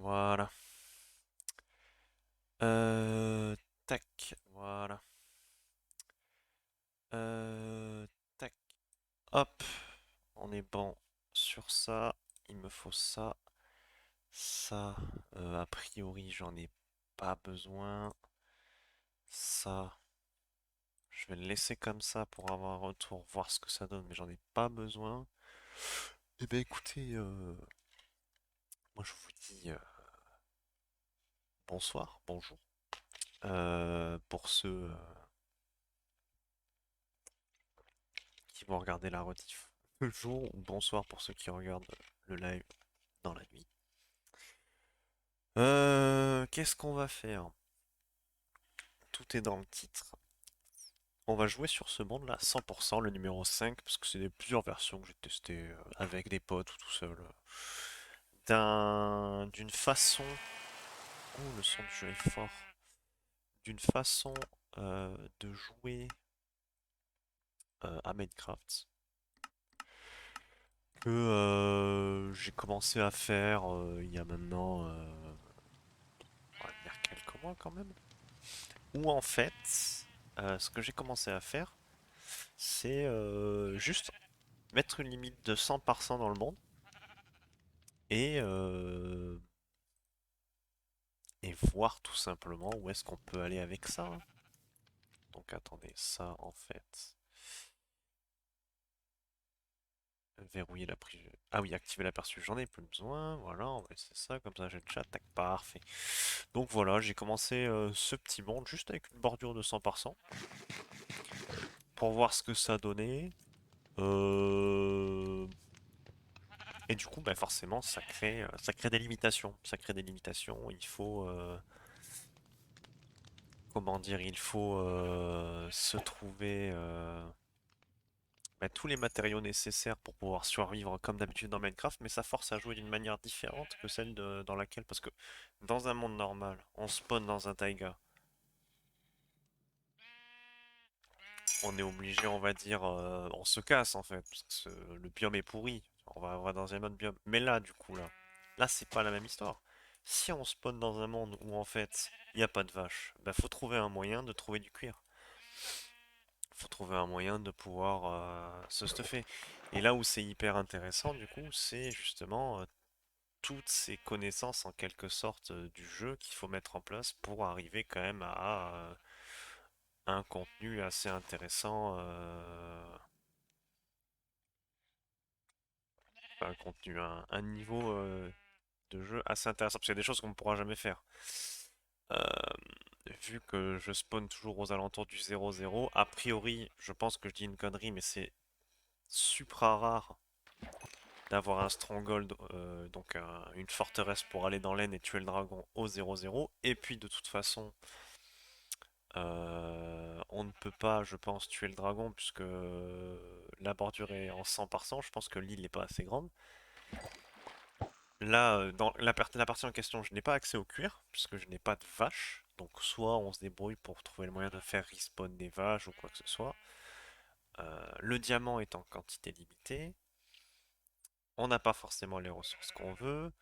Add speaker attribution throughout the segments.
Speaker 1: Voilà. Euh, tac, voilà. Euh, tac, hop. On est bon sur ça. Il me faut ça. Ça, a priori, j'en ai pas besoin. Ça, je vais le laisser comme ça pour avoir un retour, voir ce que ça donne, mais j'en ai pas besoin. Eh ben écoutez, moi je vous dis bonsoir, bonjour. Pour ceux qui vont regarder la rediff le jour, ou bonsoir pour ceux qui regardent le live dans la nuit. Qu'est-ce qu'on va faire? Tout est dans le titre. On va jouer sur ce monde-là, 100%, le numéro 5, parce que c'est des plusieurs versions que j'ai testées avec des potes ou tout seul. D'une façon... Oh, le son du jeu est fort. D'une façon de jouer à Minecraft que j'ai commencé à faire il y a maintenant, on va dire quelques mois quand même. Où en fait, ce que j'ai commencé à faire, c'est juste mettre une limite de 100% dans le monde et, euh, et voir tout simplement où est-ce qu'on peut aller avec ça, hein. Donc attendez, ça en fait, verrouiller la prise. Ah oui, activer l'aperçu, j'en ai plus besoin. Voilà, on va laisser ça, comme ça j'ai le chat, tac, parfait. Donc voilà, j'ai commencé ce petit monde juste avec une bordure de 100% pour voir ce que ça donnait. Euh, Et du coup, bah forcément, ça crée des limitations. Ça crée des limitations. Il faut, comment dire, il faut se trouver bah, tous les matériaux nécessaires pour pouvoir survivre comme d'habitude dans Minecraft, mais ça force à jouer d'une manière différente que celle dans laquelle, parce que dans un monde normal, on spawn dans un taiga, on est obligé, on va dire, on se casse en fait, parce que le biome est pourri. On va dans un autre biome. Mais là, du coup, là, c'est pas la même histoire. Si on spawn dans un monde où en fait, il n'y a pas de vaches, bah faut trouver un moyen de trouver du cuir. Faut trouver un moyen de pouvoir se stuffer. Et là où c'est hyper intéressant, du coup, c'est justement toutes ces connaissances en quelque sorte du jeu qu'il faut mettre en place pour arriver quand même à un contenu assez intéressant, un contenu, un niveau de jeu assez intéressant, parce qu'il y a des choses qu'on ne pourra jamais faire. Euh, Vu que je spawn toujours aux alentours du 0-0, a priori, je pense que je dis une connerie, mais c'est supra rare d'avoir un stronghold, donc une forteresse pour aller dans l'aine et tuer le dragon au 0-0. Et puis de toute façon, on ne peut pas, je pense, tuer le dragon puisque la bordure est en 100%. Je pense que l'île n'est pas assez grande. Là, dans la partie en question, je n'ai pas accès au cuir, puisque je n'ai pas de vaches. Donc soit on se débrouille pour trouver le moyen de faire respawn des vaches ou quoi que ce soit. Le diamant est en quantité limitée. On n'a pas forcément les ressources qu'on veut.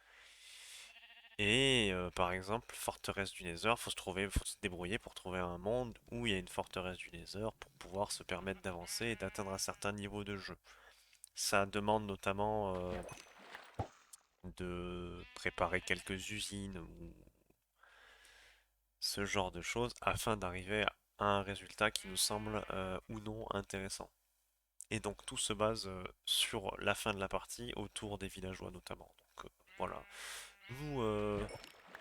Speaker 1: Et par exemple, forteresse du Nether, faut se débrouiller pour trouver un monde où il y a une forteresse du Nether pour pouvoir se permettre d'avancer et d'atteindre un certain niveau de jeu. Ça demande notamment de préparer quelques usines ou ce genre de choses afin d'arriver à un résultat qui nous semble ou non intéressant. Et donc tout se base sur la fin de la partie autour des villageois notamment. Donc voilà. Nous,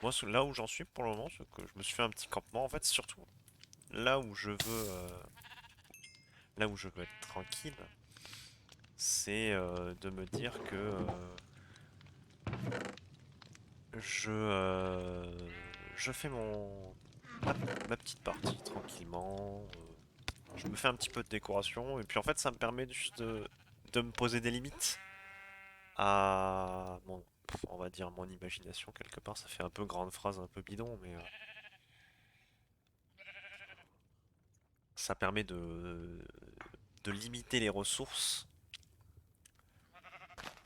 Speaker 1: moi là où j'en suis pour le moment, c'est que je me suis fait un petit campement. En fait, surtout là où je veux, là où je veux être tranquille, c'est de me dire que je, je fais ma, ma petite partie tranquillement. Je me fais un petit peu de décoration et puis en fait ça me permet juste de me poser des limites à mon, on va dire mon imagination quelque part. Ça fait un peu grande phrase, un peu bidon, mais ça permet de limiter les ressources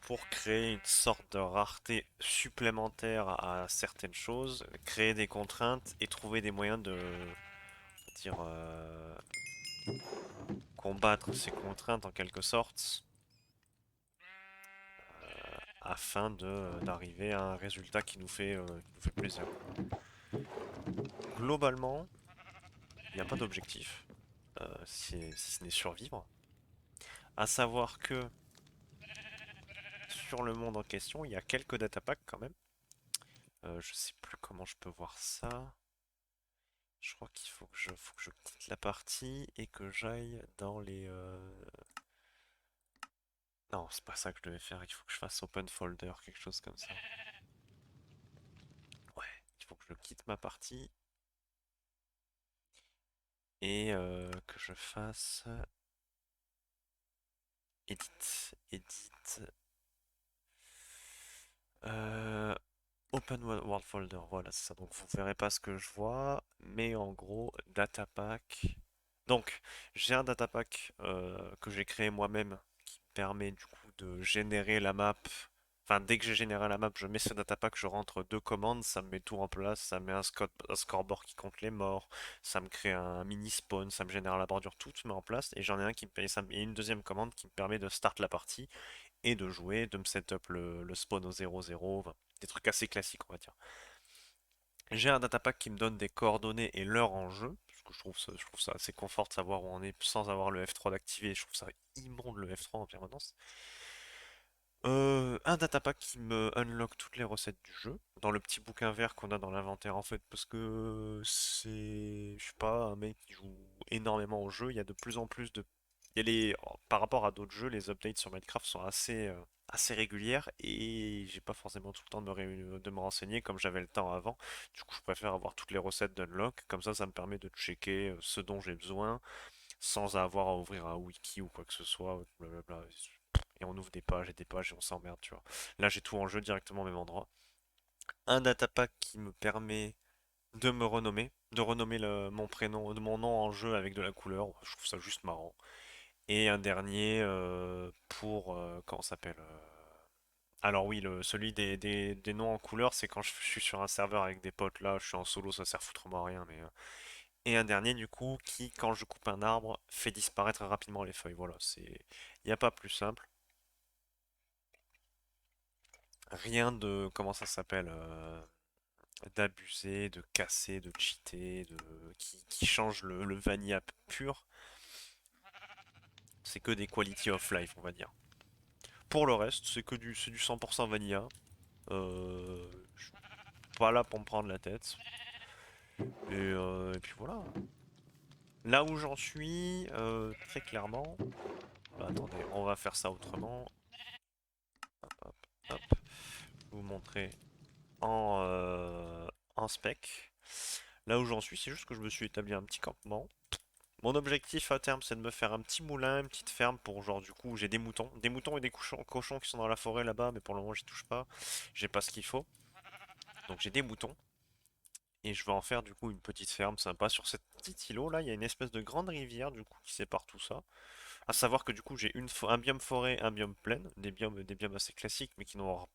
Speaker 1: pour créer une sorte de rareté supplémentaire à certaines choses, créer des contraintes et trouver des moyens de dire combattre ces contraintes en quelque sorte afin de d'arriver à un résultat qui nous fait plaisir. Globalement, il n'y a pas d'objectif, si ce n'est survivre. À savoir que sur le monde en question, il y a quelques datapacks quand même. Je sais plus comment je peux voir ça. Je crois qu'il faut que je quitte la partie et que j'aille dans les... Non, c'est pas ça que je devais faire. Il faut que je fasse open folder, quelque chose comme ça. Ouais, il faut que je quitte ma partie et que je fasse edit, edit, euh, open world folder. Voilà, c'est ça. Donc vous verrez pas ce que je vois, mais en gros, data pack. Donc j'ai un data pack que j'ai créé moi-même qui permet du coup de générer la map. Enfin, dès que j'ai généré la map, je mets ce datapack, je rentre deux commandes, ça me met tout en place, ça me met un scoreboard qui compte les morts, ça me crée un mini spawn, ça me génère la bordure, tout se met en place, et j'en ai un qui me paye ça, et une deuxième commande qui me permet de start la partie et de jouer, de me setup le spawn au 0-0, enfin, des trucs assez classiques, on va dire. J'ai un datapack qui me donne des coordonnées et l'heure en jeu, parce que je trouve ça assez confort de savoir où on est sans avoir le F3 d'activer, je trouve ça immonde le F3 en permanence. Un datapack qui me unlock toutes les recettes du jeu dans le petit bouquin vert qu'on a dans l'inventaire en fait parce que je suis pas un mec qui joue énormément au jeu, il y a de plus en plus de il y a par rapport à d'autres jeux, les updates sur Minecraft sont assez régulières et j'ai pas forcément tout le temps de me renseigner comme j'avais le temps avant. Du coup, je préfère avoir toutes les recettes d'unlock comme ça me permet de checker ce dont j'ai besoin sans avoir à ouvrir un wiki ou quoi que ce soit, blablabla. Et on ouvre des pages et on s'emmerde, tu vois. Là, j'ai tout en jeu directement au même endroit. Un datapack qui me permet de me renommer, de renommer mon prénom, de mon nom en jeu avec de la couleur. Je trouve ça juste marrant. Et un dernier pour, comment ça s'appelle alors oui, celui des noms en couleur, c'est quand je suis sur un serveur avec des potes. Là, je suis en solo, ça sert foutrement à rien, mais et un dernier du coup qui, quand je coupe un arbre, fait disparaître rapidement les feuilles. Voilà, il n'y a pas plus simple. Rien de, comment ça s'appelle, d'abuser, de casser, de cheater, qui change le vanilla pur. C'est que des quality of life, on va dire. Pour le reste, c'est du 100% vanilla. Je suis pas là pour me prendre la tête. Et puis voilà. Là où j'en suis, très clairement. Bah, attendez, on va faire ça autrement. Hop, hop. Je vais vous montrer en spec. Là où j'en suis, c'est juste que je me suis établi un petit campement. Mon objectif à terme, c'est de me faire un petit moulin, une petite ferme pour genre du coup, j'ai des moutons et des cochons qui sont dans la forêt là-bas, mais pour le moment, j'y touche pas. J'ai pas ce qu'il faut. Donc j'ai des moutons et je vais en faire du coup une petite ferme sympa sur cette petite îlot là. Il y a une espèce de grande rivière du coup qui sépare tout ça. À savoir que du coup, j'ai un biome forêt, un biome plaine, des biomes assez classiques, mais qui n'ont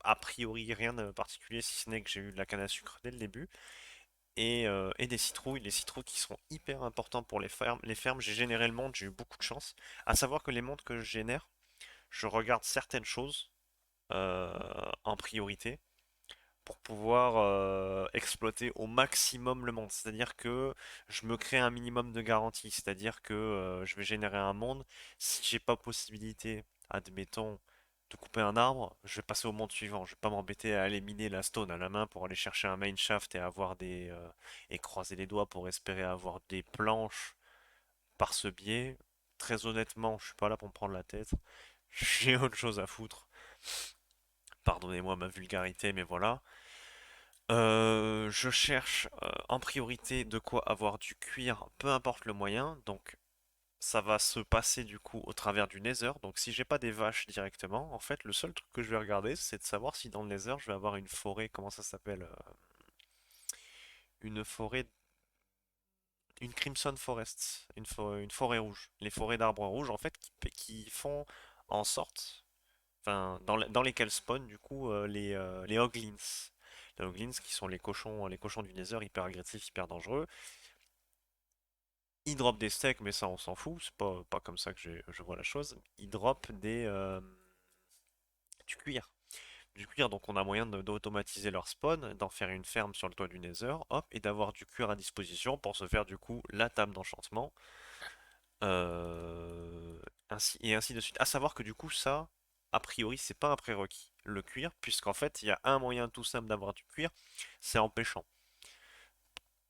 Speaker 1: a priori rien de particulier, si ce n'est que j'ai eu de la canne à sucre dès le début, et des citrouilles, les citrouilles qui sont hyper importants pour les fermes. Les fermes, j'ai généré le monde, j'ai eu beaucoup de chance. À savoir que les mondes que je génère, je regarde certaines choses euh, en priorité pour pouvoir exploiter au maximum le monde. C'est-à-dire que je me crée un minimum de garantie. C'est-à-dire que je vais générer un monde. Si j'ai pas possibilité, admettons, de couper un arbre, je vais passer au monde suivant. Je vais pas m'embêter à aller miner la stone à la main pour aller chercher un mine shaft et avoir et croiser les doigts pour espérer avoir des planches par ce biais. Très honnêtement, je suis pas là pour me prendre la tête. J'ai autre chose à foutre. Pardonnez-moi ma vulgarité, mais voilà. Je cherche en priorité de quoi avoir du cuir, peu importe le moyen. Donc ça va se passer du coup au travers du Nether. Donc si j'ai pas des vaches directement, en fait le seul truc que je vais regarder c'est de savoir si dans le Nether je vais avoir une forêt, comment ça s'appelle une forêt, une Crimson Forest, une forêt rouge. Les forêts d'arbres rouges en fait qui font en sorte, enfin, dans lesquels spawn du coup les Hoglins. Les Hoglins qui sont les cochons du Nether hyper agressifs, hyper dangereux. Ils dropent des steaks, mais ça on s'en fout, c'est pas comme ça que je vois la chose. Ils dropent du cuir. Du cuir, donc on a moyen d'automatiser leur spawn, d'en faire une ferme sur le toit du Nether, hop, et d'avoir du cuir à disposition pour se faire du coup la table d'enchantement, et ainsi de suite. À savoir que du coup ça, a priori, c'est pas un prérequis, le cuir, puisqu'en fait il y a un moyen tout simple d'avoir du cuir, c'est en pêchant.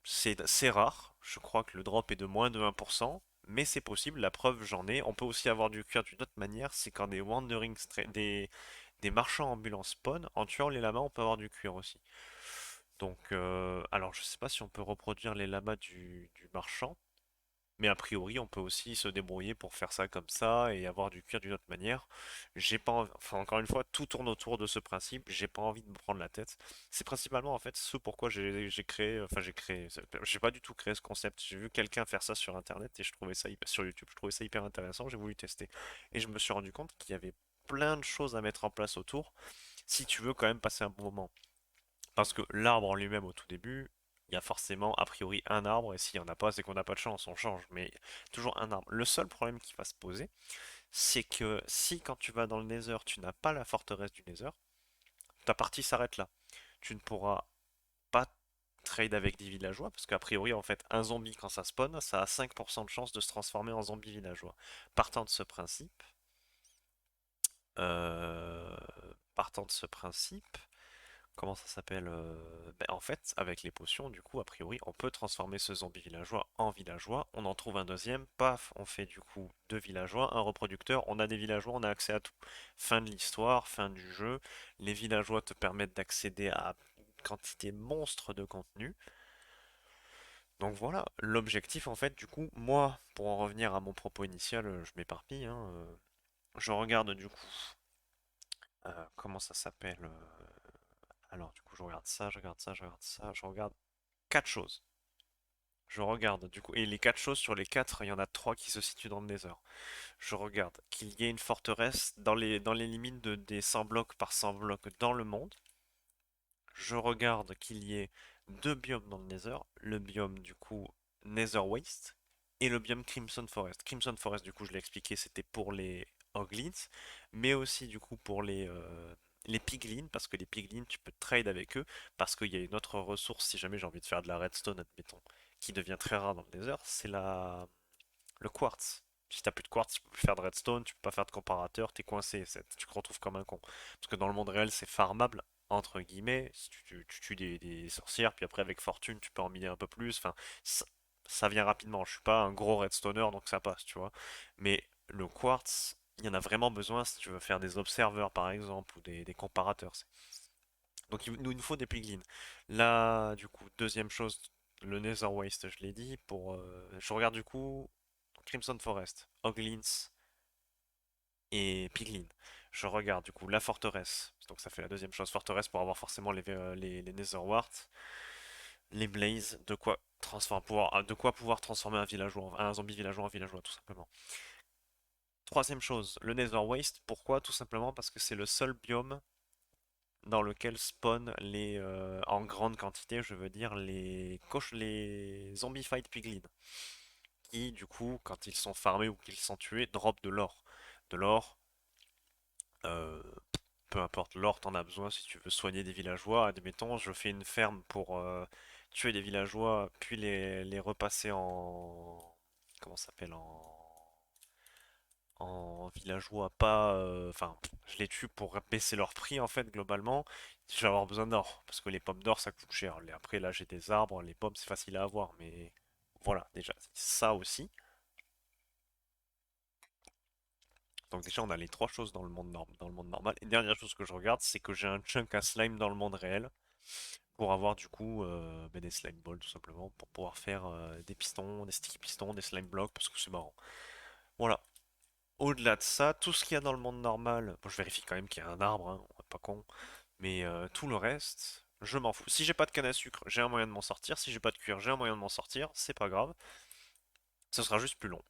Speaker 1: C'est rare, je crois que le drop est de moins de 1%, mais c'est possible, la preuve j'en ai. On peut aussi avoir du cuir d'une autre manière, c'est quand des marchands ambulants spawn, en tuant les lamas on peut avoir du cuir aussi. Donc, alors je sais pas si on peut reproduire les lamas du marchand, mais a priori, on peut aussi se débrouiller pour faire ça comme ça et avoir du cuir d'une autre manière. J'ai pas, enfin encore une fois, tout tourne autour de ce principe. J'ai pas envie de me prendre la tête. C'est principalement en fait ce pourquoi j'ai créé, enfin j'ai pas du tout créé ce concept. J'ai vu quelqu'un faire ça sur Internet et je trouvais ça sur YouTube, je trouvais ça hyper intéressant. J'ai voulu tester et je me suis rendu compte qu'il y avait plein de choses à mettre en place autour si tu veux quand même passer un bon moment. Parce que l'arbre en lui-même au tout début, il y a forcément a priori un arbre, et s'il n'y en a pas, c'est qu'on n'a pas de chance, on change, mais toujours un arbre. Le seul problème qui va se poser, c'est que si quand tu vas dans le Nether, tu n'as pas la forteresse du Nether, ta partie s'arrête là. Tu ne pourras pas trade avec des villageois, parce qu'a priori, en fait, un zombie quand ça spawn, ça a 5% de chance de se transformer en zombie villageois. Partant de ce principe, euh, partant de ce principe, comment ça s'appelle en fait, avec les potions, du coup, a priori, on peut transformer ce zombie villageois en villageois. On en trouve un deuxième, paf, on fait du coup deux villageois, un reproducteur, on a des villageois, on a accès à tout. Fin de l'histoire, fin du jeu. Les villageois te permettent d'accéder à une quantité monstre de contenu. Donc voilà, l'objectif en fait, du coup, moi, pour en revenir à mon propos initial, je m'éparpille, hein, je regarde du coup, comment ça s'appelle alors du coup, je regarde ça, je regarde ça, je regarde ça, je regarde quatre choses. Je regarde du coup, et les quatre choses sur les quatre, il y en a trois qui se situent dans le Nether. Je regarde qu'il y ait une forteresse dans les limites des 100 blocs par 100 blocs dans le monde. Je regarde qu'il y ait deux biomes dans le Nether, le biome du coup Nether Waste et le biome Crimson Forest. Crimson Forest, du coup, je l'ai expliqué, c'était pour les Hoglins, mais aussi du coup pour les Piglins, parce que les Piglins, tu peux trade avec eux, parce qu'il y a une autre ressource, si jamais j'ai envie de faire de la redstone, admettons, qui devient très rare dans le Nether, c'est le quartz. Si t'as plus de quartz, tu peux plus faire de redstone, tu peux pas faire de comparateur, t'es coincé, tu te retrouves comme un con. Parce que dans le monde réel, c'est farmable, entre guillemets, si tu tues des sorcières, puis après avec fortune, tu peux en miner un peu plus, enfin, ça, ça vient rapidement. Je suis pas un gros redstoner, donc ça passe, tu vois. Mais le quartz, il y en a vraiment besoin si tu veux faire des observers, par exemple, ou des comparateurs. Donc il nous faut des piglins. Là, du coup, deuxième chose, le Nether Waste, je l'ai dit, je regarde du coup Crimson Forest, Hoglins et Piglin. Je regarde du coup la forteresse, donc ça fait la deuxième chose, forteresse pour avoir forcément les Nether Warts, les Blazes, de quoi pouvoir transformer un villageois, un zombie villageois en villageois, tout simplement. Troisième chose, le Nether Waste, pourquoi? Tout simplement parce que c'est le seul biome dans lequel spawn en grande quantité, je veux dire, les zombified piglins, qui du coup, quand ils sont farmés ou qu'ils sont tués, drop de l'or. De l'or, euh, peu importe l'or, t'en as besoin si tu veux soigner des villageois. Admettons, je fais une ferme pour tuer des villageois, puis les repasser comment ça s'appelle, en villageois pas, enfin, je les tue pour baisser leur prix en fait globalement. Je vais avoir besoin d'or parce que les pommes d'or ça coûte cher. Après là j'ai des arbres, les pommes c'est facile à avoir, mais voilà déjà ça aussi. Donc déjà on a les trois choses dans dans le monde normal. Et dernière chose que je regarde c'est que j'ai un chunk à slime dans le monde réel pour avoir du coup des slime balls tout simplement pour pouvoir faire des pistons, des sticky pistons, des slime blocks parce que c'est marrant. Voilà. Au-delà de ça, tout ce qu'il y a dans le monde normal, bon, je vérifie quand même qu'il y a un arbre, hein, on est pas con, mais tout le reste, je m'en fous. Si j'ai pas de canne à sucre, j'ai un moyen de m'en sortir. Si j'ai pas de cuir, j'ai un moyen de m'en sortir. C'est pas grave. Ce sera juste plus long.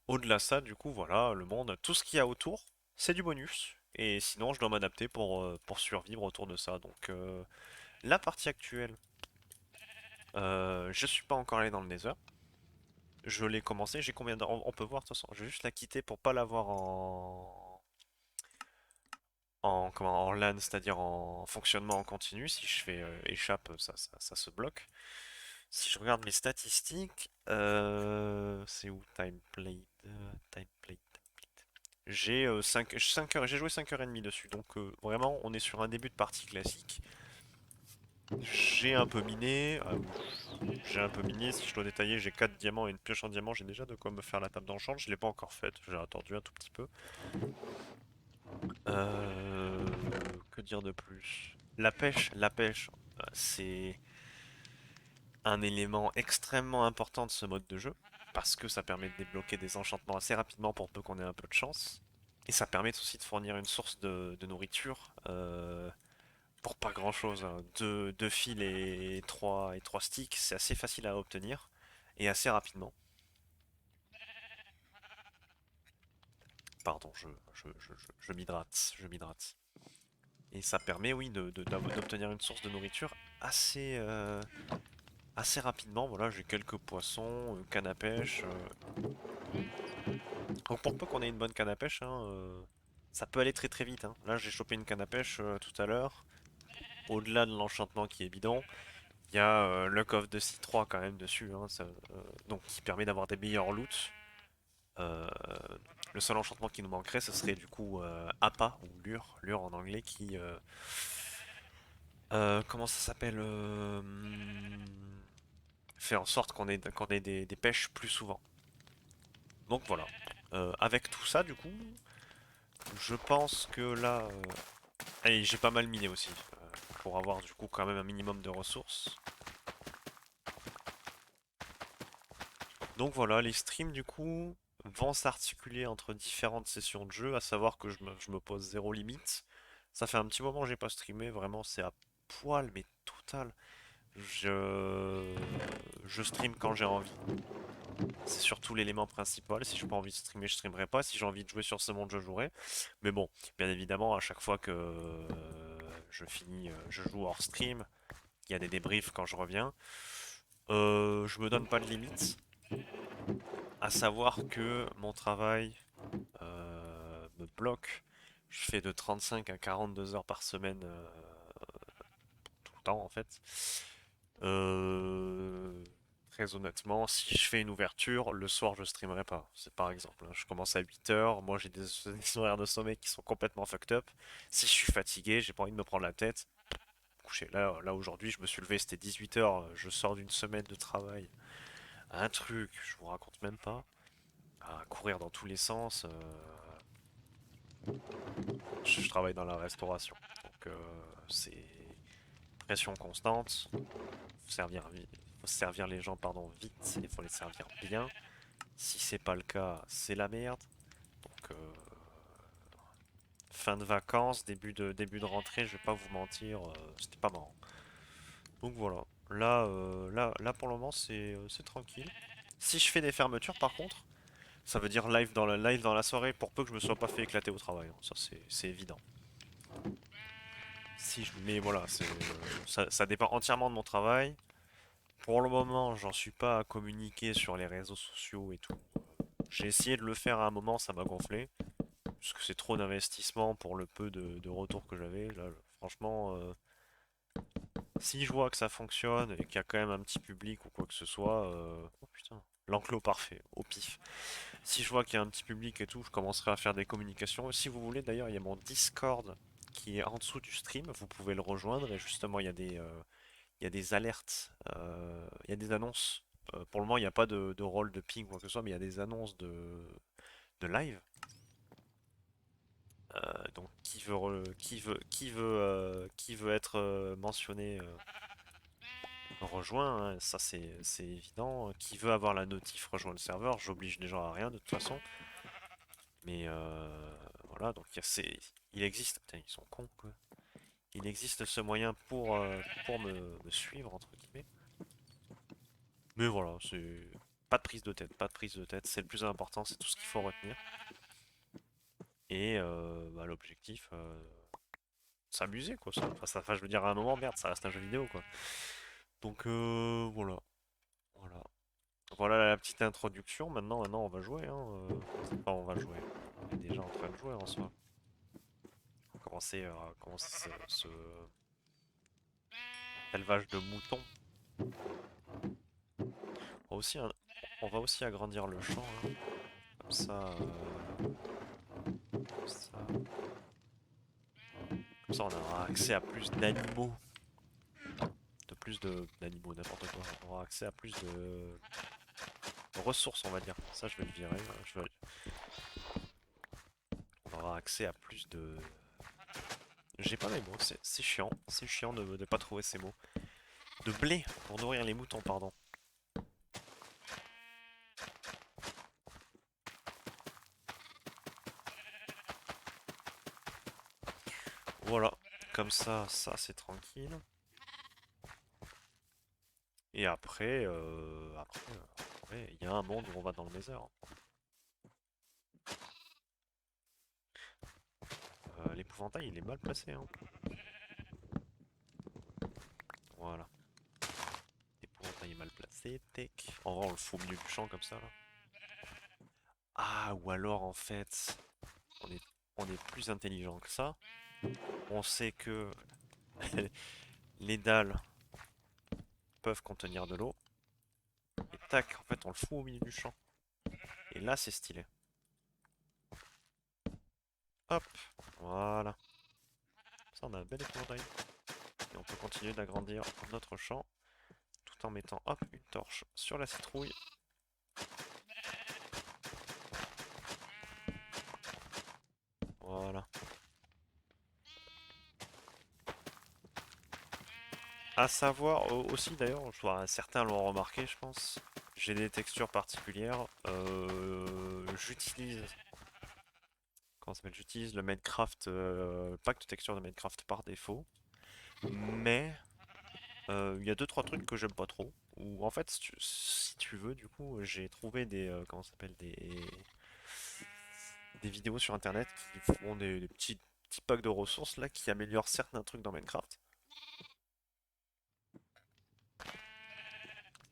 Speaker 1: Au-delà de ça, du coup, voilà, le monde, tout ce qu'il y a autour, c'est du bonus. Et sinon, je dois m'adapter pour survivre autour de ça. Donc, la partie actuelle, je suis pas encore allé dans le Nether. Je l'ai commencé, j'ai combien d'heures? On peut voir de toute façon. Je vais juste la quitter pour pas l'avoir en LAN, c'est-à-dire en fonctionnement en continu. Si je fais échappe, ça se bloque. Si je regarde mes statistiques, c'est où time played? Time played. J'ai 5 heures, j'ai joué 5h30 dessus, donc vraiment on est sur un début de partie classique. J'ai un peu miné, si je dois détailler, j'ai 4 diamants et une pioche en diamant, j'ai déjà de quoi me faire la table d'enchant, je l'ai pas encore faite, j'ai attendu un tout petit peu. Euh, que dire de plus? La pêche, c'est un élément extrêmement important de ce mode de jeu, parce que ça permet de débloquer des enchantements assez rapidement pour peu qu'on ait un peu de chance. Et ça permet aussi de fournir une source de nourriture pour pas grand chose, hein. Deux fils et trois sticks, c'est assez facile à obtenir et assez rapidement. Pardon, je m'hydrate, je m'hydrate. Et ça permet, oui, d'obtenir une source de nourriture assez rapidement. Voilà, j'ai quelques poissons, canne à pêche. Donc pour peu qu'on ait une bonne canne à pêche, hein, ça peut aller très très vite, hein. Là, j'ai chopé une canne à pêche tout à l'heure. Au-delà de l'enchantement qui est bidon, il y a Luck of the Sea 3 quand même dessus, hein, donc qui permet d'avoir des meilleurs loots. Euh, le seul enchantement qui nous manquerait, ce serait du coup Appa ou Lure en anglais, qui comment ça s'appelle, fait en sorte qu'on ait des pêches plus souvent. Donc voilà. Avec tout ça, du coup, je pense que là, et j'ai pas mal miné aussi, pour avoir du coup quand même un minimum de ressources. Donc voilà, les streams du coup vont s'articuler entre différentes sessions de jeu, à savoir que je me pose zéro limite. Ça fait un petit moment que j'ai pas streamé, vraiment c'est à poil mais total. Je, je stream quand j'ai envie. C'est surtout l'élément principal. Si j'ai pas envie de streamer, je streamerai pas. Si j'ai envie de jouer sur ce monde, je jouerai. Mais bon, bien évidemment, à chaque fois que je finis, je joue hors stream, il y a des débriefs quand je reviens. Je me donne pas de limite. À savoir que mon travail me bloque. Je fais de 35 à 42 heures par semaine tout le temps en fait. Euh, Très honnêtement, si je fais une ouverture, le soir je streamerai pas. C'est par exemple, hein, je commence à 8 heures, moi j'ai des horaires de sommeil qui sont complètement fucked up. Si je suis fatigué, j'ai pas envie de me prendre la tête. Coucher. Là aujourd'hui, je me suis levé, c'était 18 heures, je sors d'une semaine de travail. Un truc, je vous raconte même pas. À courir dans tous les sens. Je travaille dans la restauration. Donc c'est pression constante. Faut servir les gens pardon, vite, il faut les servir bien. Si c'est pas le cas, c'est la merde. Donc fin de vacances, début de rentrée, je vais pas vous mentir, c'était pas marrant. Donc voilà. Là pour le moment c'est tranquille. Si je fais des fermetures par contre, ça veut dire live dans la soirée pour peu que je me sois pas fait éclater au travail, hein. Ça c'est évident. Mais voilà, ça dépend entièrement de mon travail. Pour le moment, j'en suis pas à communiquer sur les réseaux sociaux et tout. J'ai essayé de le faire à un moment, ça m'a gonflé. Parce que c'est trop d'investissement pour le peu de retour que j'avais. Là, franchement, si je vois que ça fonctionne et qu'il y a quand même un petit public ou quoi que ce soit, oh putain, l'enclos parfait, au pif. Si je vois qu'il y a un petit public et tout, je commencerai à faire des communications. Si vous voulez, d'ailleurs, il y a mon Discord qui est en dessous du stream. Vous pouvez le rejoindre et justement, il y a des alertes, il y a des annonces. Pour le moment, il n'y a pas de rôle de ping ou quoi que ce soit, mais il y a des annonces de live. Donc, qui veut être mentionné rejoint, hein, ça c'est évident. Qui veut avoir la notif rejoint le serveur, j'oblige les gens à rien de toute façon. Mais voilà, donc il existe, putain, ils sont cons quoi. Il existe ce moyen pour me suivre entre guillemets. Mais voilà, c'est pas de prise de tête, pas de prise de tête, c'est le plus important, c'est tout ce qu'il faut retenir. Et bah, l'objectif, s'amuser quoi. Enfin, je veux dire, à un moment, merde, ça reste un jeu vidéo quoi. Donc voilà. Voilà. Voilà la petite introduction. Maintenant, on va jouer. Hein. Enfin, on va jouer. On est déjà en train de jouer en soi. Commencer à commencer ce élevage de moutons. On va aussi, on va aussi agrandir le champ. Hein. Comme ça, comme ça, on aura accès à plus d'animaux. De plus d'animaux, n'importe quoi. On aura accès à plus de ressources, on va dire. Ça, je vais le virer. On aura accès à plus de... J'ai pas mes mots, c'est chiant. C'est chiant de ne pas trouver ces mots. De blé pour nourrir les moutons, pardon. Voilà. Comme ça c'est tranquille. Et après, il y a un monde où on va dans le Nether. L'épouvantail, il est mal placé, hein. Voilà. L'épouvantail est mal placé, tech. En vrai, on le fout au milieu du champ comme ça, là. Ah, ou alors, en fait, on est, on est plus intelligent que ça. On sait que les dalles peuvent contenir de l'eau. Et tac, en fait, on le fout au milieu du champ. Et là, c'est stylé. Hop, voilà. Ça, on a un bel épouvantail. Et on peut continuer d'agrandir notre champ tout en mettant, hop, une torche sur la citrouille. Voilà. À savoir aussi d'ailleurs, certains l'ont remarqué, je pense. J'ai des textures particulières. Comment ça s'appelle? J'utilise le Minecraft, pack de textures de Minecraft par défaut. Mais il y a deux trois trucs que j'aime pas trop. Ou en fait, si tu veux, du coup, j'ai trouvé comment ça s'appelle, des vidéos sur internet qui font des petits packs de ressources là qui améliorent certains trucs dans Minecraft.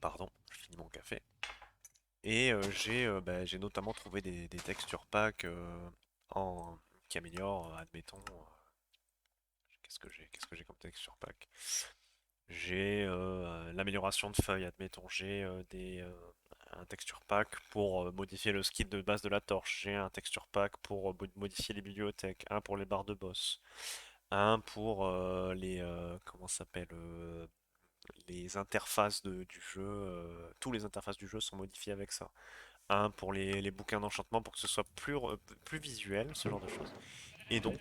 Speaker 1: Pardon, je finis mon café. Et j'ai notamment trouvé des texture packs en, qui améliorent, admettons, qu'est-ce que j'ai comme texture pack? J'ai l'amélioration de feuilles, admettons. J'ai un texture pack pour modifier le skin de base de la torche. J'ai un texture pack pour modifier les bibliothèques. Un pour les barres de boss. Un pour comment ça s'appelle les interfaces du jeu. Tous les interfaces du jeu sont modifiées avec ça. Un pour les bouquins d'enchantement pour que ce soit plus visuel, ce genre de choses. Et donc,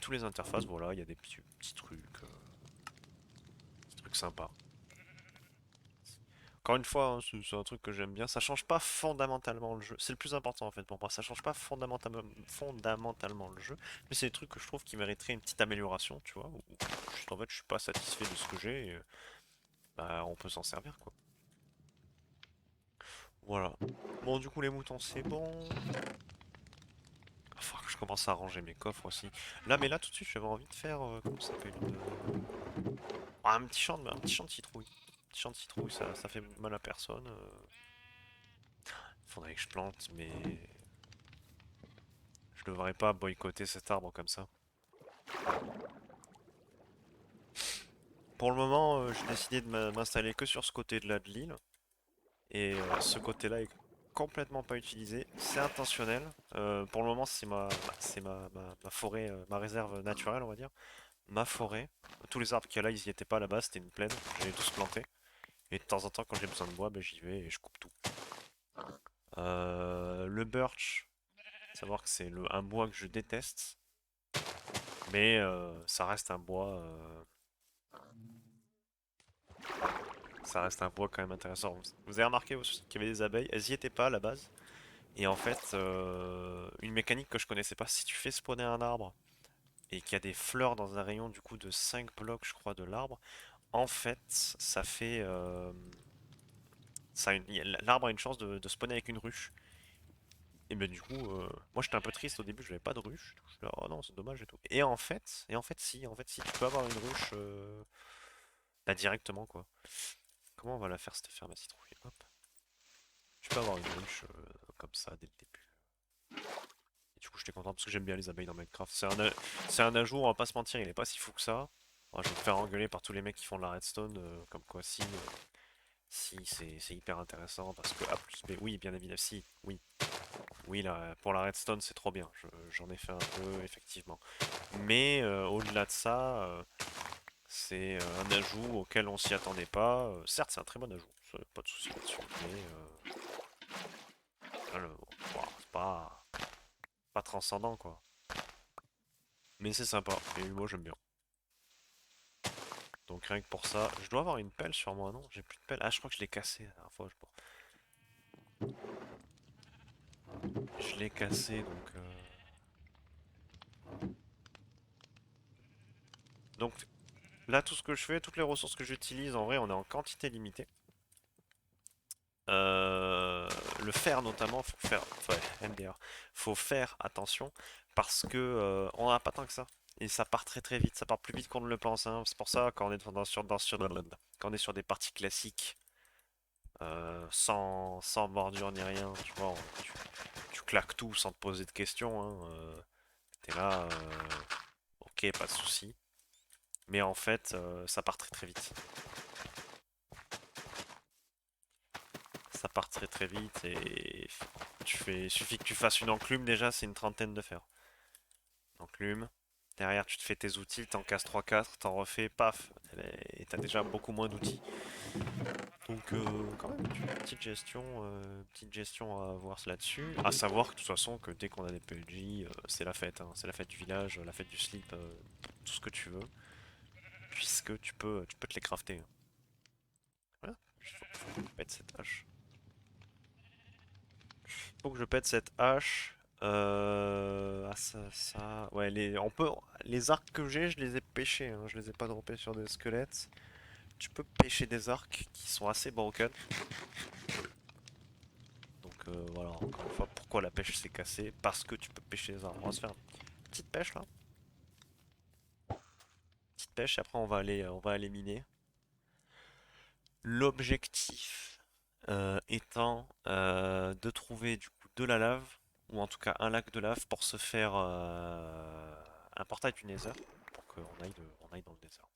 Speaker 1: tous les interfaces, voilà, il y a des petits trucs sympas. Encore une fois, hein, c'est un truc que j'aime bien. Ça change pas fondamentalement le jeu. C'est le plus important en fait pour moi. Ça change pas fondamentalement le jeu, mais c'est des trucs que je trouve qui mériteraient une petite amélioration, tu vois. Juste en fait, je suis pas satisfait de ce que j'ai. Et, bah, on peut s'en servir quoi. Voilà. Bon, du coup, les moutons, c'est bon. Il faut que je commence à ranger mes coffres aussi. Là, mais là, tout de suite, j'avais envie de faire. Comment ça s'appelle un petit champ de citrouille. Un petit champ de citrouille, ça fait mal à personne. Faudrait que je plante, mais je devrais pas boycotter cet arbre comme ça. Pour le moment, j'ai décidé de m'installer que sur ce côté-là de l'île. Et ce côté-là est complètement pas utilisé. C'est intentionnel. Pour le moment, c'est ma forêt, ma réserve naturelle, on va dire. Ma forêt. Tous les arbres qu'il y a là, ils y étaient pas à la base, c'était une plaine. J'avais tous plantés. Et de temps en temps, quand j'ai besoin de bois, ben, j'y vais et je coupe tout. Le birch, savoir que c'est un bois que je déteste. Mais ça reste un bois. Ça reste un bois quand même intéressant. Vous avez remarqué aussi qu'il y avait des abeilles, elles y étaient pas à la base. Et en fait, une mécanique que je connaissais pas, si tu fais spawner un arbre et qu'il y a des fleurs dans un rayon du coup de 5 blocs, je crois, de l'arbre, en fait, ça fait. L'arbre a une chance de spawner avec une ruche. Et ben du coup, moi j'étais un peu triste au début, je n'avais pas de ruche. Je suis là, oh non, c'est dommage et tout. Et en fait si, tu peux avoir une ruche bah, directement quoi. Comment on va la faire cette ferme à citrouille? Hop. Tu peux avoir une ruche comme ça dès le début. Et du coup, j'étais content parce que j'aime bien les abeilles dans Minecraft. C'est un ajout, on va pas se mentir, il est pas si fou que ça. Moi, je vais me faire engueuler par tous les mecs qui font de la redstone, comme quoi si, si c'est hyper intéressant parce que A plus B, oui, bien évidemment, si, oui, oui, là, pour la redstone, c'est trop bien. J'en ai fait un peu, effectivement. Mais au-delà de ça, c'est un ajout auquel on s'y attendait pas. Certes, c'est un très bon ajout, pas de souci là-dessus, mais bon, c'est pas transcendant quoi. Mais c'est sympa, et moi j'aime bien. Donc rien que pour ça, je dois avoir une pelle sur moi, non? J'ai plus de pelle. Ah, je crois que je l'ai cassée la dernière fois. Je l'ai cassé, donc là, tout ce que je fais, toutes les ressources que j'utilise, en vrai, on est en quantité limitée. Euh, le fer notamment, faut faire, ouais, MDR, faut faire attention parce que on n'a pas tant que ça. Et ça part très très vite, ça part plus vite qu'on ne le pense, hein. C'est pour ça quand on est quand on est sur des parties classiques, sans bordure ni rien, tu vois, tu claques tout sans te poser de questions, hein, t'es là, ok, pas de souci. Mais en fait, ça part très très vite. Ça part très très vite et il suffit que tu fasses une enclume déjà, c'est une trentaine de fer. Enclume. Derrière, tu te fais tes outils, t'en casses trois quatre, t'en refais, paf, et t'as déjà beaucoup moins d'outils. Donc, quand même, petite gestion à avoir là-dessus. À savoir que de toute façon, que dès qu'on a des PNJ, c'est la fête, hein. C'est la fête du village, la fête du slip, tout ce que tu veux, puisque tu peux te les crafter, hein. Voilà, faut que je pète cette hache. Faut que je pète cette hache. Ah ça. Ouais, les arcs que j'ai, je les ai pêchés, hein. Je les ai pas droppés sur des squelettes. Tu peux pêcher des arcs qui sont assez broken. Donc voilà, encore une fois, pourquoi la pêche s'est cassée? Parce que tu peux pêcher des arcs. On va se faire une petite pêche là. Petite pêche, et après on va aller miner. L'objectif étant de trouver du coup de la lave, ou en tout cas un lac de lave pour se faire un portail du Nether, pour qu'on aille, on aille dans le désert.